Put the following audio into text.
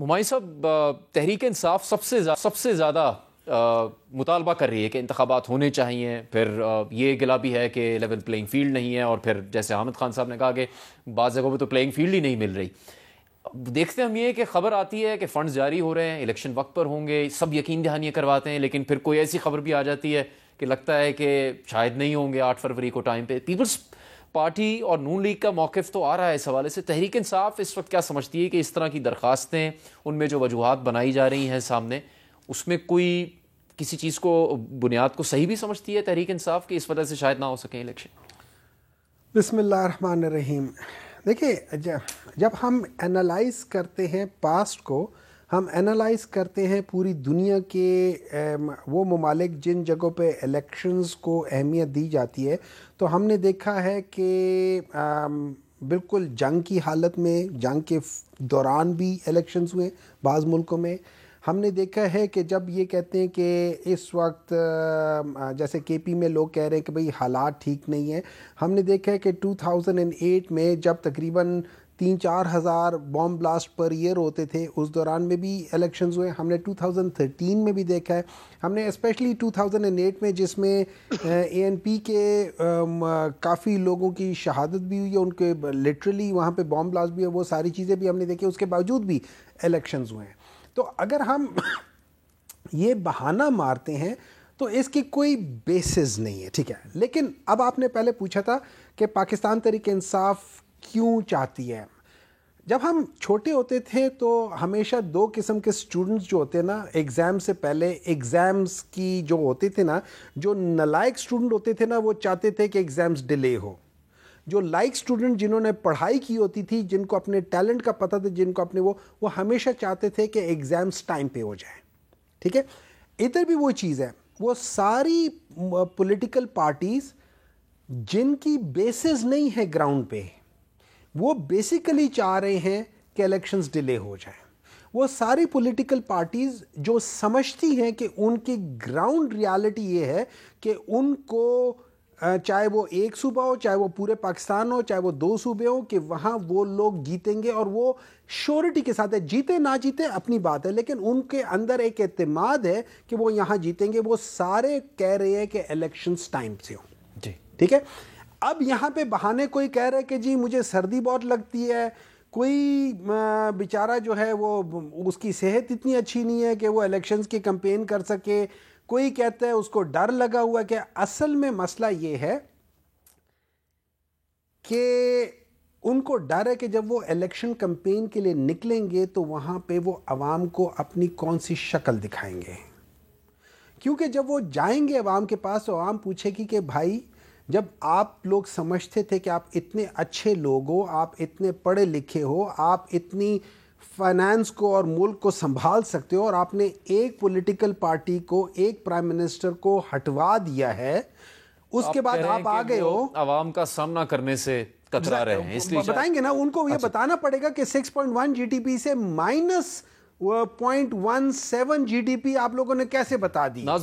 ممائی صاحب، تحریک انصاف سب سے زیادہ مطالبہ کر رہی ہے کہ انتخابات ہونے چاہیے، پھر یہ گلا بھی ہے کہ لیول پلینگ فیلڈ نہیں ہے، اور پھر جیسے حامد خان صاحب نے کہا کہ بعض جگہوں پہ تو پلینگ فیلڈ ہی نہیں مل رہی. دیکھتے ہم یہ کہ خبر آتی ہے کہ فنڈز جاری ہو رہے ہیں، الیکشن وقت پر ہوں گے، سب یقین دہانیاں کرواتے ہیں، لیکن پھر کوئی ایسی خبر بھی آ جاتی ہے کہ لگتا ہے کہ شاید نہیں ہوں گے 8 فروری کو ٹائم پہ. پیپلز پارٹی اور نون لیگ کا موقف تو آ رہا ہے اس حوالے سے. تحریک انصاف اس وقت کیا سمجھتی ہے کہ اس طرح کی درخواستیں، ان میں جو وجوہات بنائی جا رہی ہیں سامنے، اس میں کوئی کسی چیز کو، بنیاد کو صحیح بھی سمجھتی ہے تحریک انصاف کہ اس وجہ سے شاید نہ ہو سکے الیکشن؟ بسم اللہ الرحمن الرحیم. دیکھیں، جب ہم انالائز کرتے ہیں پاسٹ کو، ہم انالائز کرتے ہیں پوری دنیا کے وہ ممالک جن جگہوں پہ الیکشنز کو اہمیت دی جاتی ہے، تو ہم نے دیکھا ہے کہ بالکل جنگ کی حالت میں، جنگ کے دوران بھی الیکشنز ہوئے بعض ملکوں میں. ہم نے دیکھا ہے کہ جب یہ کہتے ہیں کہ اس وقت جیسے کے پی میں لوگ کہہ رہے ہیں کہ بھئی حالات ٹھیک نہیں ہیں، ہم نے دیکھا ہے کہ 2008 میں جب تقریباً 3-4 ہزار بام بلاسٹ پر ایئر ہوتے تھے، اس دوران میں بھی الیکشنز ہوئے. ہم نے 2013 میں بھی دیکھا ہے. ہم نے اسپیشلی 2008 میں، جس میں اے این پی کے کافی لوگوں کی شہادت بھی ہوئی ہے، ان کے لٹرلی وہاں پہ بام بلاسٹ بھی ہے، وہ ساری چیزیں بھی ہم نے دیکھی. اس کے باوجود بھی الیکشنز ہوئے ہیں. تو اگر ہم یہ بہانہ مارتے ہیں تو اس کی کوئی بیسز نہیں ہے، ٹھیک ہے. لیکن اب آپ نے پہلے پوچھا تھا کہ پاکستان تحریک انصاف کیوں چاہتی ہے. جب ہم چھوٹے ہوتے تھے تو ہمیشہ 2 قسم کے سٹوڈنٹس جو ہوتے ہیں نا، ایگزام سے پہلے ایگزامز کی جو ہوتے تھے نا، جو نالائق سٹوڈنٹ ہوتے تھے نا، وہ چاہتے تھے کہ ایگزامز ڈیلے ہو. جو لائک سٹوڈنٹ جنہوں نے پڑھائی کی ہوتی تھی، جن کو اپنے ٹیلنٹ کا پتہ تھا، جن کو اپنے وہ ہمیشہ چاہتے تھے کہ ایگزامز ٹائم پہ ہو جائیں. ٹھیک ہے. ادھر بھی وہ چیز ہے. وہ ساری پولیٹیکل پارٹیز جن کی بیسز نہیں ہے گراؤنڈ پہ، وہ بیسیکلی چاہ رہے ہیں کہ الیکشنز ڈیلے ہو جائیں. وہ ساری پولیٹیکل پارٹیز جو سمجھتی ہیں کہ ان کی گراؤنڈ ریالٹی یہ ہے کہ ان کو، چاہے وہ ایک صوبہ ہو، چاہے وہ پورے پاکستان ہو، چاہے وہ 2 صوبے ہوں، کہ وہاں وہ لوگ جیتیں گے. اور وہ شورٹی کے ساتھ ہے، جیتے نہ جیتے اپنی بات ہے، لیکن ان کے اندر ایک اعتماد ہے کہ وہ یہاں جیتیں گے. وہ سارے کہہ رہے ہیں کہ الیکشنز ٹائم سے ہوں. جی ٹھیک ہے. اب یہاں پہ بہانے کوئی کہہ رہے کہ جی مجھے سردی بہت لگتی ہے، کوئی بیچارہ جو ہے وہ، اس کی صحت اتنی اچھی نہیں ہے کہ وہ الیکشنز کی کمپین کر سکے، کوئی کہتا ہے اس کو ڈر لگا ہوا. کہ اصل میں مسئلہ یہ ہے کہ ان کو ڈر ہے کہ جب وہ الیکشن کمپین کے لیے نکلیں گے تو وہاں پہ وہ عوام کو اپنی کون سی شکل دکھائیں گے. کیونکہ جب وہ جائیں گے عوام کے پاس تو عوام پوچھے گی کہ بھائی، جب آپ لوگ سمجھتے تھے کہ آپ اتنے اچھے لوگ ہو، آپ اتنے پڑھے لکھے ہو، آپ اتنی فائنانس کو اور ملک کو سنبھال سکتے ہو، اور آپ نے ایک پولیٹیکل پارٹی کو، ایک پرائم منسٹر کو ہٹوا دیا ہے، اس کے بعد آپ آ گئے ہو عوام کا سامنا کرنے سے کترا رہے ہیں. اس لیے بتائیں گے نا ان کو، یہ بتانا پڑے گا کہ 6.1 جی ڈی پی سے -0.17 جی ڈی پی آپ لوگوں نے کیسے بتا دی.